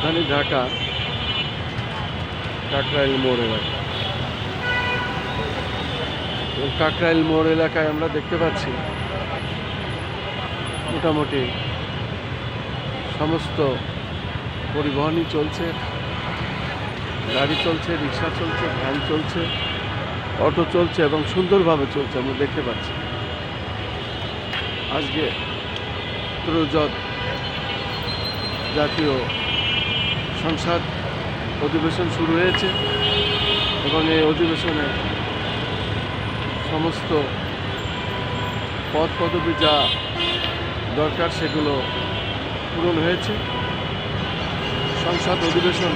রাজধানী ঢাকা কাকরাইল মোড় এলাকা। কাকরাইল মোড় এলাকায় আমরা দেখতে পাচ্ছি মোটামুটি সমস্ত পরিবহনই চলছে, গাড়ি চলছে, রিক্সা চলছে, ভ্যান চলছে, অটো চলছে এবং সুন্দরভাবে চলছে আমরা দেখতে পাচ্ছি। আজকে ত্রয়োদশ জাতীয় সংসদ অধিবেশন শুরু হয়েছে এবং এই অধিবেশনে সমস্ত পদ পদবি যা দরকার সেগুলো পূরণ হয়েছে। সংসদ অধিবেশন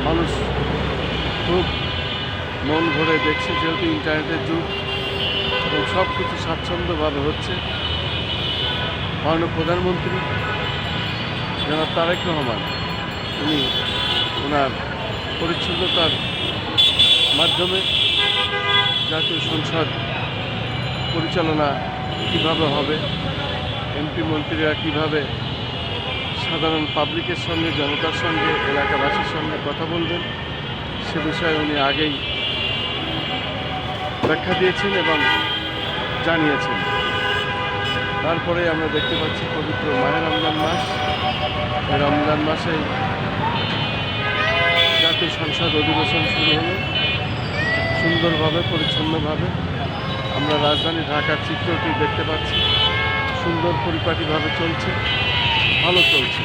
মানুষ খুব মন ভরে দেখছে, যেহেতু ইন্টারনেটের যুগ এবং সব কিছু স্বাচ্ছন্দ্যভাবে হচ্ছে। মাননীয় প্রধানমন্ত্রী জনাব তারেক রহমান উনি ওনার পরিচ্ছন্নতার মাধ্যমে জাতীয় সংসদ পরিচালনা কীভাবে হবে, এমপি মন্ত্রীরা কীভাবে সাধারণ পাবলিকের সঙ্গে, জনতার সঙ্গে, এলাকাবাসীর সঙ্গে কথা বলবেন সে বিষয়ে উনি আগেই ব্যাখ্যা দিয়েছেন এবং জানিয়েছেন। তারপরে আমরা দেখতে পাচ্ছি পবিত্র মাহে রমজান মাস। এই রমজান মাসে জাতীয় সংসদ অধিবেশন শুরু হলো সুন্দরভাবে, পরিচ্ছন্নভাবে। আমরা রাজধানী ঢাকার চিত্রটি দেখতে পাচ্ছি, সুন্দর পরিপাটিভাবে চলছে, ভালো চলছে।